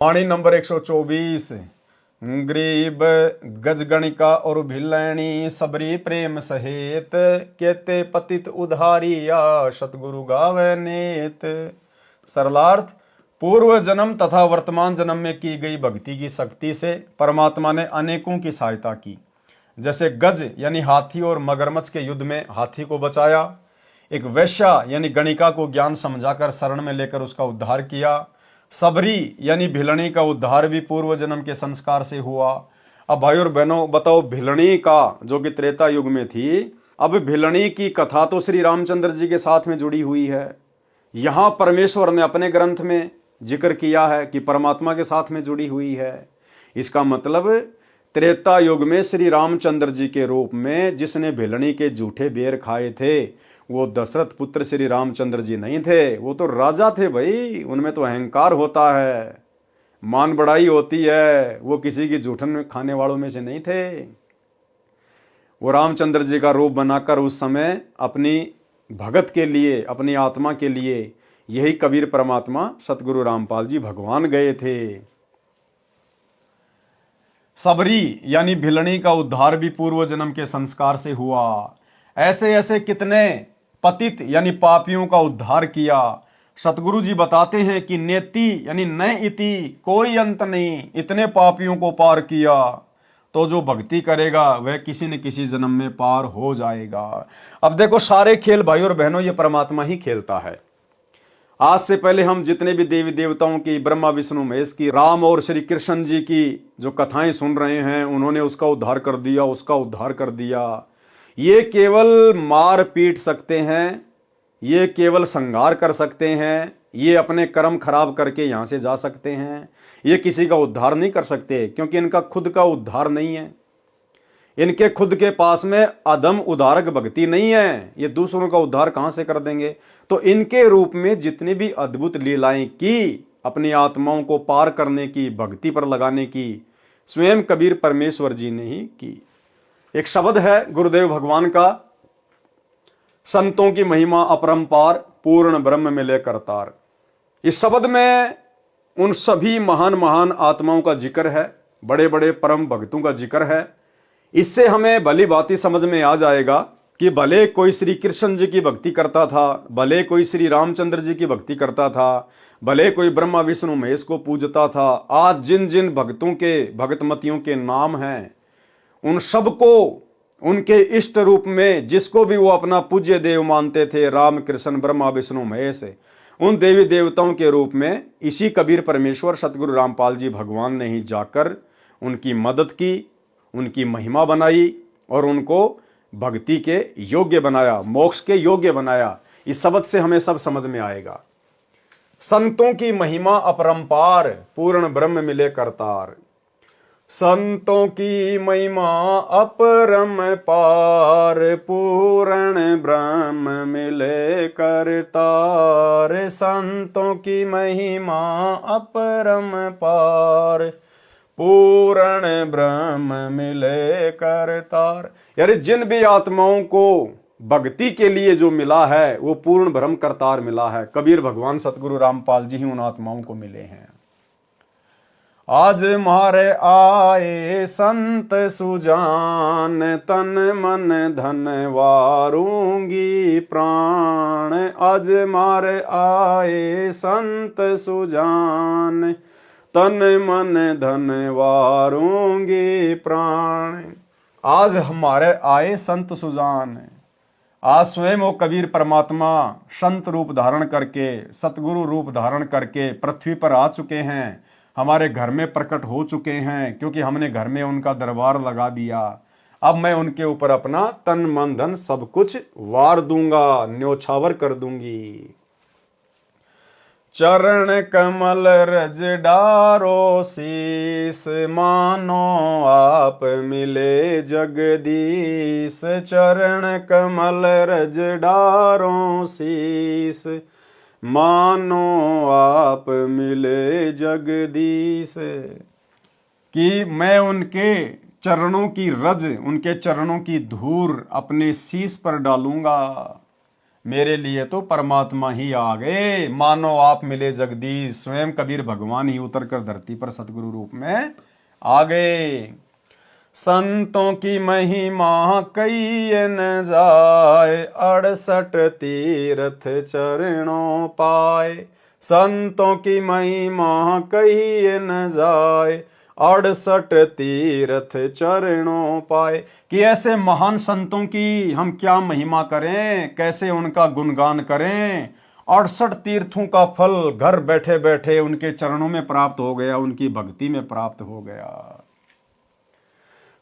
वाणी number 124। गरीब गजगणिका और भिलैनी सबरी प्रेम सहेत केते पतित उधारिया सतगुरु गावे नेत। सरलार्थ, पूर्व जन्म तथा वर्तमान जन्म में की गई भक्ति की शक्ति से परमात्मा ने अनेकों की सहायता की। जैसे गज यानी हाथी और मगरमच्छ के युद्ध में हाथी को बचाया, एक वैश्या यानी गणिका को ज्ञान समझाकर शरण में लेकर उसका उद्धार किया, सबरी यानी भिलनी का उद्धार भी पूर्व जन्म के संस्कार से हुआ। अब भाई और बहनों बताओ, भिलनी का जो कि त्रेता युग में थी, अब भिलनी की कथा तो श्री रामचंद्र जी के साथ में जुड़ी हुई है। यहां परमेश्वर ने अपने ग्रंथ में जिक्र किया है कि परमात्मा के साथ में जुड़ी हुई है। इसका मतलब त्रेता युग में श्री रामचंद्र जी के रूप में जिसने भिलनी के झूठे बेर खाए थे वो दशरथ पुत्र श्री रामचंद्र जी नहीं थे, वो तो राजा थे भाई। उनमें तो अहंकार होता है, मान बढ़ाई होती है, वो किसी की जूठन खाने वालों में से नहीं थे। वो रामचंद्र जी का रूप बनाकर उस समय अपनी भगत के लिए, अपनी आत्मा के लिए यही कबीर परमात्मा सतगुरु रामपाल जी भगवान गए थे। सबरी यानी भिलनी का उद्धार भी पूर्व जन्म के संस्कार से हुआ। ऐसे ऐसे कितने पतित यानी पापियों का उद्धार किया। सतगुरु जी बताते हैं कि नेति यानी न इति कोई अंत नहीं, इतने पापियों को पार किया तो जो भक्ति करेगा वह किसी न किसी जन्म में पार हो जाएगा। अब देखो, सारे खेल भाई और बहनों ये परमात्मा ही खेलता है। आज से पहले हम जितने भी देवी देवताओं की, ब्रह्मा विष्णु महेश की, राम और श्री कृष्ण जी की जो कथाएं सुन रहे हैं, उन्होंने उसका उद्धार कर दिया, उसका उद्धार कर दिया। ये केवल मार पीट सकते हैं, ये केवल संहार कर सकते हैं, ये अपने कर्म खराब करके यहां से जा सकते हैं। ये किसी का उद्धार नहीं कर सकते, क्योंकि इनका खुद का उद्धार नहीं है। इनके खुद के पास में अधम उद्धारक भक्ति नहीं है। ये दूसरों का उद्धार कहां से कर देंगे? तो इनके रूप में जितनी भी अद्भुत लीलाएं की, अपनी आत्माओं को पार करने की, भक्ति पर लगाने की, स्वयं कबीर परमेश्वर जी ने ही की। एक शब्द है गुरुदेव भगवान का, संतों की महिमा अपरंपार पूर्ण ब्रह्म मिले करतार। इस शब्द में उन सभी महान महान आत्माओं का जिक्र है, बड़े बड़े परम भक्तों का जिक्र है। इससे हमें भली भांति समझ में आ जाएगा कि भले कोई श्री कृष्ण जी की भक्ति करता था, भले कोई श्री रामचंद्र जी की भक्ति करता था, भले कोई ब्रह्मा विष्णु महेश को पूजता था, आज जिन जिन भक्तों के, भगतमतियों के नाम हैं, उन सबको उनके इष्ट रूप में, जिसको भी वो अपना पूज्य देव मानते थे, राम कृष्ण ब्रह्मा विष्णु महेश, उन देवी देवताओं के रूप में इसी कबीर परमेश्वर सतगुरु रामपाल जी भगवान ने ही जाकर उनकी मदद की, उनकी महिमा बनाई और उनको भक्ति के योग्य बनाया, मोक्ष के योग्य बनाया। इस शब्द से हमें सब समझ में आएगा। संतों की महिमा अपरंपार पूर्ण ब्रह्म मिले करतार। संतों की महिमा अपरम पार पूर्ण ब्रह्म मिले करतार। संतों की महिमा अपरम पार पूर्ण ब्रह्म मिले करतार। यानी जिन भी आत्माओं को भक्ति के लिए जो मिला है वो पूर्ण ब्रह्म करतार मिला है। कबीर भगवान सतगुरु रामपाल जी ही उन आत्माओं को मिले हैं। आज मारे आए संत सुजान तन मन धन वारूंगी प्राण। आज मारे आए संत सुजान तन मन धन वारूंगी प्राण। आज हमारे आए संत सुजान, आज स्वयं वो कबीर परमात्मा संत रूप धारण करके, सतगुरु रूप धारण करके पृथ्वी पर आ चुके हैं, हमारे घर में प्रकट हो चुके हैं, क्योंकि हमने घर में उनका दरबार लगा दिया। अब मैं उनके ऊपर अपना तन मन धन सब कुछ वार दूंगा, न्योछावर कर दूंगी। चरण कमल रज डारो शीस, मानो आप मिले जगदीश। चरण कमल रज डारो शीस, मानो आप मिले जगदीश। कि मैं उनके चरणों की रज, उनके चरणों की धूल अपने शीश पर डालूंगा। मेरे लिए तो परमात्मा ही आ गए, मानो आप मिले जगदीश। स्वयं कबीर भगवान ही उतर कर धरती पर सतगुरु रूप में आ गए। संतों की महिमा कही न जाए, 68 तीर्थ चरणों पाए। संतों की महिमा कही न जाए, 68 तीर्थ चरणों पाए। कि ऐसे महान संतों की हम क्या महिमा करें, कैसे उनका गुणगान करें। 68 तीर्थों का फल घर बैठे बैठे उनके चरणों में प्राप्त हो गया, उनकी भक्ति में प्राप्त हो गया।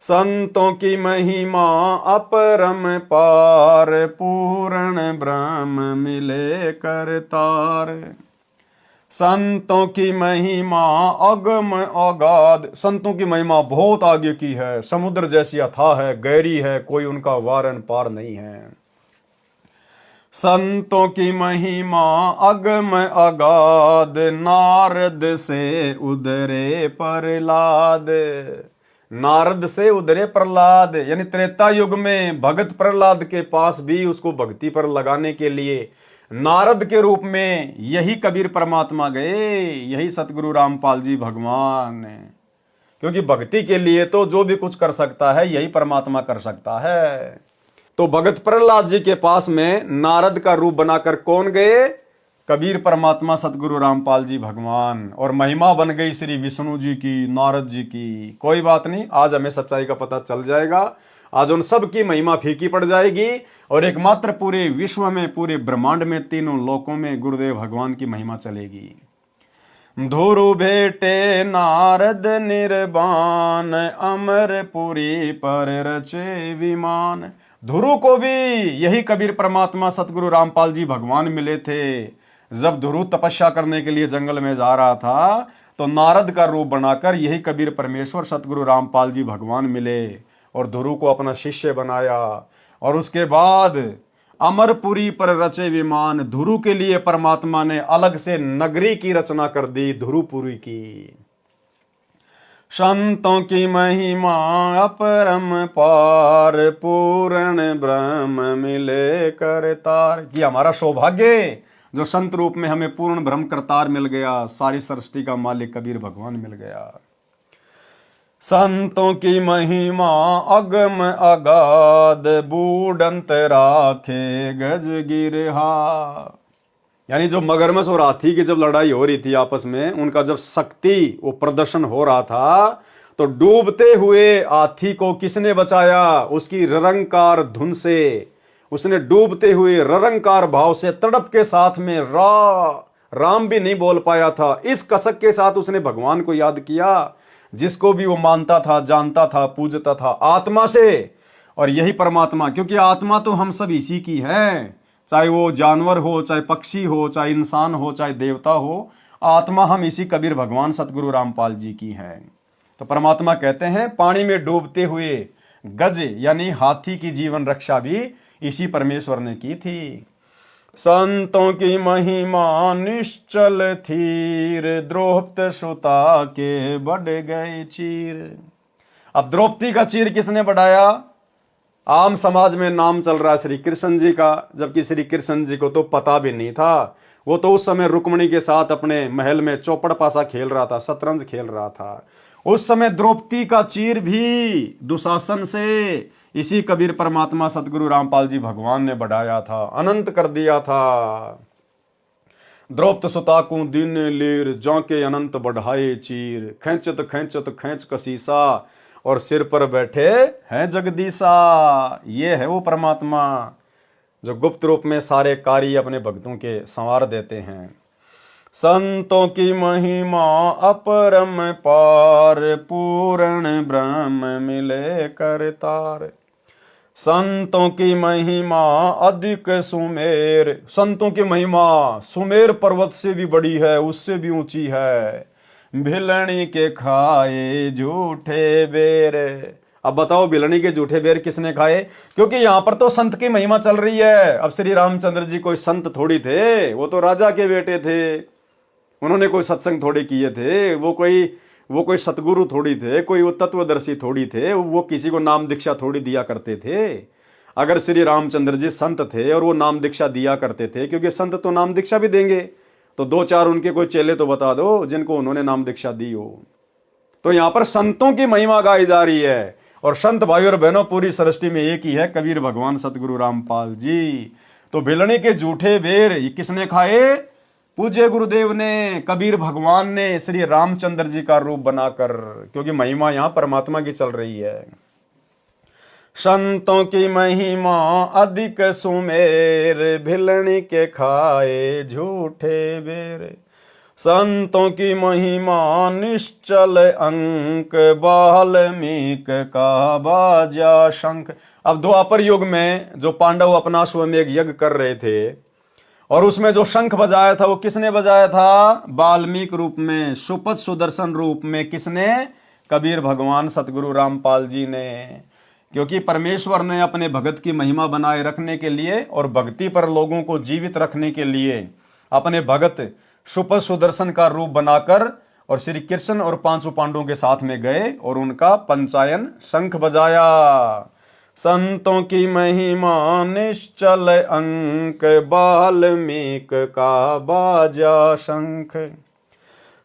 संतों की महिमा अपरम पार, पूर्ण ब्रह्म मिले करतार। संतों की महिमा अगम अगाध, संतों की महिमा बहुत आगे की है, समुद्र जैसी अथाह है, गहरी है, कोई उनका वारन पार नहीं है। संतों की महिमा अगम अगाध, नारद से उदरे प्रहलाद। नारद से उदरे प्रहलाद, यानी त्रेता युग में भगत प्रहलाद के पास भी उसको भक्ति पर लगाने के लिए नारद के रूप में यही कबीर परमात्मा गए, यही सतगुरु रामपाल जी भगवान। क्योंकि भक्ति के लिए तो जो भी कुछ कर सकता है यही परमात्मा कर सकता है। तो भगत प्रहलाद जी के पास में नारद का रूप बनाकर कौन गए? कबीर परमात्मा सतगुरु रामपाल जी भगवान। और महिमा बन गई श्री विष्णु जी की, नारद जी की। कोई बात नहीं, आज हमें सच्चाई का पता चल जाएगा। आज उन सब की महिमा फीकी पड़ जाएगी और एकमात्र पूरे विश्व में, पूरे ब्रह्मांड में, तीनों लोकों में गुरुदेव भगवान की महिमा चलेगी। धुरु भेटे नारद निर्बान, अमरपुरी पर रचे विमान। धुरु को भी यही कबीर परमात्मा सतगुरु रामपाल जी भगवान मिले थे। जब धुरु तपस्या करने के लिए जंगल में जा रहा था तो नारद का रूप बनाकर यही कबीर परमेश्वर सतगुरु रामपाल जी भगवान मिले और धुरु को अपना शिष्य बनाया। और उसके बाद अमरपुरी पर रचे विमान, धुरु के लिए परमात्मा ने अलग से नगरी की रचना कर दी, धुरुपुरी की। संतों की महिमा अपरम पार, पूर्ण ब्रह्म मिले करतार। कि हमारा सौभाग्य जो संत रूप में हमें पूर्ण ब्रह्म करतार मिल गया, सारी सृष्टि का मालिक कबीर भगवान मिल गया। संतों की महिमा अगम अगाध, बूढ़ंत राखे गज गिरहा। यानी जो मगरमच्छ और हाथी की जब लड़ाई हो रही थी आपस में, उनका जब शक्ति वो प्रदर्शन हो रहा था, तो डूबते हुए हाथी को किसने बचाया? उसकी ररंकार धुन से। उसने डूबते हुए ररंकार भाव से तड़प के साथ में राम भी नहीं बोल पाया था, इस कसक के साथ उसने भगवान को याद किया, जिसको भी वो मानता था, जानता था, पूजता था आत्मा से। और यही परमात्मा, क्योंकि आत्मा तो हम सब इसी की है, चाहे वो जानवर हो, चाहे पक्षी हो, चाहे इंसान हो, चाहे देवता हो, आत्मा हम इसी कबीर भगवान सतगुरु रामपाल जी की है। तो परमात्मा कहते हैं पानी में डूबते हुए गज यानी हाथी की जीवन रक्षा भी इसी परमेश्वर ने की थी। संतों की महिमा निश्चल थीर, द्रौपदी सुता के बढ़ गए चीर। अब द्रौपदी का चीर किसने बढ़ाया? आम समाज में नाम चल रहा है श्री कृष्ण जी का, जबकि श्री कृष्ण जी को तो पता भी नहीं था। वो तो उस समय रुक्मणी के साथ अपने महल में चौपड़ पासा खेल रहा था, शतरंज खेल रहा था। उस समय द्रौपदी का चीर भी दुशासन से इसी कबीर परमात्मा सतगुरु रामपाल जी भगवान ने बढ़ाया था, अनंत कर दिया था। द्रौपदी सुता को दिन लीर, जाके अनंत बढ़ाए चीर। खेचत खेचत खेच कसीसा, और सिर पर बैठे हैं जगदीशा। ये है वो परमात्मा जो गुप्त रूप में सारे कार्य अपने भक्तों के संवार देते हैं। संतों की महिमा अपरम पार, पूर्ण ब्रह्म मिले करतार। संतों की महिमा अधिक सुमेर, संतों की महिमा सुमेर पर्वत से भी बड़ी है, उससे भी ऊंची है। भिलनी के खाए झूठे बेर। अब बताओ भिलनी के झूठे बेर किसने खाए? क्योंकि यहां पर तो संत की महिमा चल रही है। अब श्री रामचंद्र जी कोई संत थोड़ी थे, वो तो राजा के बेटे थे, उन्होंने कोई सत्संग थोड़ी किए थे, वो कोई सतगुरु थोड़ी थे, कोई वो तत्वदर्शी थोड़ी थे, वो किसी को नाम दीक्षा थोड़ी दिया करते थे। अगर श्री रामचंद्र जी संत थे और वो नाम दीक्षा दिया करते थे, क्योंकि संत तो नाम दीक्षा भी देंगे, तो दो चार उनके कोई चेले तो बता दो जिनको उन्होंने नाम दीक्षा दी हो। तो यहां पर संतों की महिमा गाई जा रही है। और संत भाई और बहनों, पूरी सृष्टि में एक ही है, कबीर भगवान सतगुरु रामपाल जी। तो भिलने के झूठे बेर ये किसने खाए? पूज्य गुरुदेव ने, कबीर भगवान ने, श्री रामचंद्र जी का रूप बनाकर, क्योंकि महिमा यहां परमात्मा की चल रही है। संतों की महिमा अधिक सुमेर, भिलनी के खाए झूठे बेर। संतों की महिमा निश्चल अंक, वाल्मीक का बाजा शंख। अब द्वापर युग में जो पांडव अपना स्वमेघ यज्ञ कर रहे थे, और उसमें जो शंख बजाया था वो किसने बजाया था? वाल्मीकि रूप में, सुपथ सुदर्शन रूप में। किसने? कबीर भगवान सतगुरु रामपाल जी ने। क्योंकि परमेश्वर ने अपने भगत की महिमा बनाए रखने के लिए और भक्ति पर लोगों को जीवित रखने के लिए अपने भगत सुपथ सुदर्शन का रूप बनाकर और श्री कृष्ण और पांचों पांडवों के साथ में गए और उनका पंचायन शंख बजाया। संतों की महिमा निश्चल अंक, वाल्मीक का बाजा शंख।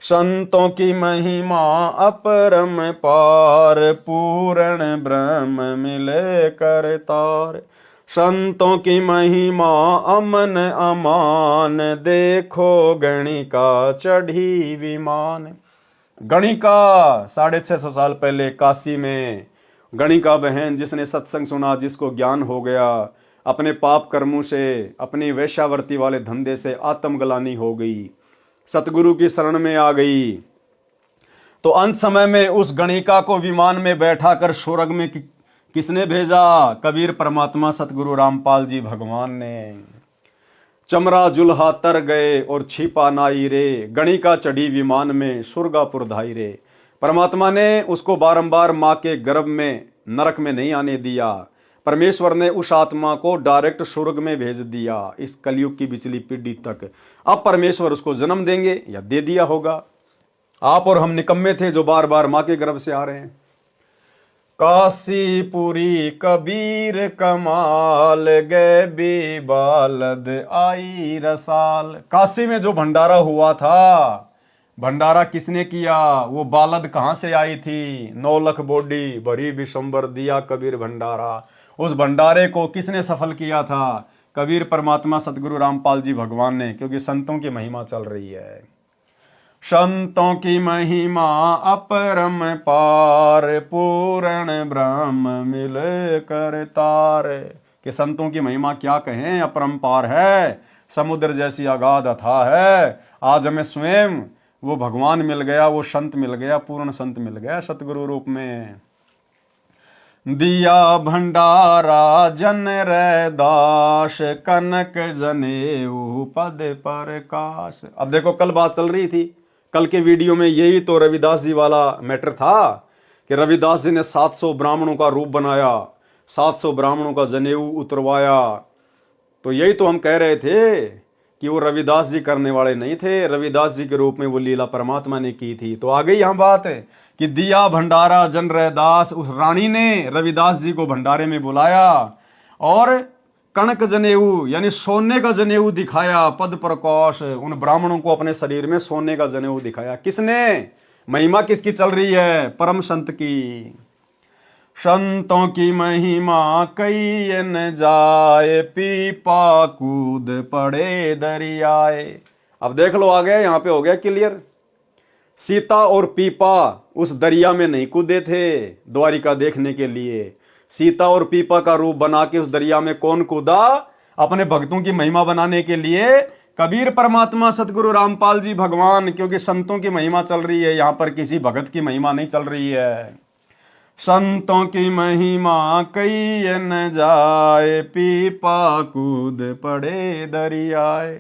संतों की महिमा अपरम पार, पूर्ण ब्रह्म मिले कर तार। संतों की महिमा अमन अमान, देखो गणिका चढ़ी विमान। गणिका 650 साल पहले काशी में गणिका बहन, जिसने सत्संग सुना, जिसको ज्ञान हो गया, अपने पाप कर्मों से, अपनी वेश्यावर्ती वाले धंधे से आत्मग्लानि हो गई, सतगुरु की शरण में आ गई। तो अंत समय में उस गणिका को विमान में बैठा कर स्वर्ग में किसने भेजा? कबीर परमात्मा सतगुरु रामपाल जी भगवान ने। चमरा जुल्हा तर गए और छिपा नाई रे, गणिका चढ़ी विमान में सुरगापुर धाई रे। परमात्मा ने उसको बारंबार मां के गर्भ में, नरक में नहीं आने दिया। परमेश्वर ने उस आत्मा को डायरेक्ट स्वर्ग में भेज दिया इस कलयुग की पिछली पीढ़ी तक। अब परमेश्वर उसको जन्म देंगे या दे दिया होगा। आप और हम निकम्मे थे जो बार बार मां के गर्भ से आ रहे हैं। काशीपुरी कबीर कमाल, गए भी बालद आई रसाल। काशी में जो भंडारा हुआ था, भंडारा किसने किया? वो बालद कहां से आई थी? 9 लाख बॉडी भरी विशंबर दिया कबीर भंडारा। उस भंडारे को किसने सफल किया था? कबीर परमात्मा सतगुरु रामपाल जी भगवान ने, क्योंकि संतों की महिमा चल रही है। संतों की महिमा अपरम पार, पूर्ण ब्रह्म मिले कर तार। कि संतों की महिमा क्या कहें, अपरंपार है, समुद्र जैसी अगाध अथाह है। आज हमें स्वयं वो भगवान मिल गया, वो संत मिल गया, पूर्ण संत मिल गया सतगुरु रूप में। दिया भंडारा जन रैदास, कनक जनेऊ पद प्रकाश। अब देखो, कल बात चल रही थी, कल के वीडियो में यही तो रविदास जी वाला मैटर था कि रविदास जी ने 700 ब्राह्मणों का रूप बनाया, 700 ब्राह्मणों का जनेऊ उतरवाया। तो यही तो हम कह रहे थे कि वो रविदास जी करने वाले नहीं थे, रविदास जी के रूप में वो लीला परमात्मा ने की थी। तो आ गई यहां बात है कि दिया भंडारा जन रैदास, उस रानी ने रविदास जी को भंडारे में बुलाया और कणक जनेऊ यानी सोने का जनेऊ दिखाया, पद प्रकाश। उन ब्राह्मणों को अपने शरीर में सोने का जनेऊ दिखाया। किसने? महिमा किसकी चल रही है? परम संत की। संतों की महिमा कई न जाए, पीपा कूद पड़े दरियाए। अब देख लो, आ गया, यहां पे हो गया क्लियर। सीता और पीपा उस दरिया में नहीं कूदे थे द्वारिका देखने के लिए। सीता और पीपा का रूप बना के उस दरिया में कौन कूदा? अपने भक्तों की महिमा बनाने के लिए कबीर परमात्मा सतगुरु रामपाल जी भगवान। क्योंकि संतों की महिमा चल रही है, यहां पर किसी भगत की महिमा नहीं चल रही है। संतों की महिमा कई न जाए, पीपा कूद पड़े दरियाए।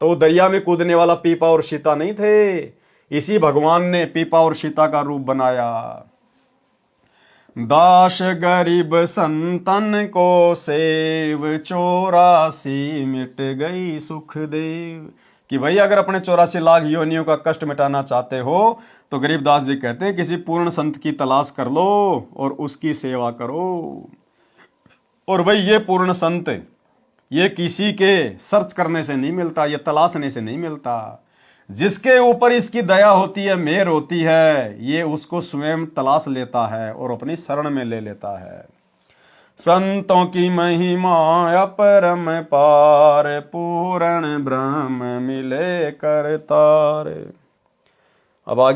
तो दरिया में कूदने वाला पीपा और सीता नहीं थे, इसी भगवान ने पीपा और सीता का रूप बनाया। दास गरीब संतन को सेव, 84 मिट गई सुख देव। कि भाई अगर अपने 84 लाख योनियों का कष्ट मिटाना चाहते हो तो गरीबदास जी कहते हैं किसी पूर्ण संत की तलाश कर लो और उसकी सेवा करो। और भाई ये पूर्ण संत, ये किसी के सर्च करने से नहीं मिलता, ये तलाशने से नहीं मिलता। जिसके ऊपर इसकी दया होती है, मेहर होती है, ये उसको स्वयं तलाश लेता है और अपनी शरण में ले लेता है। संतों की महिमा अपरम पार, पूर्ण ब्रह्म मिले करतार। अब आगे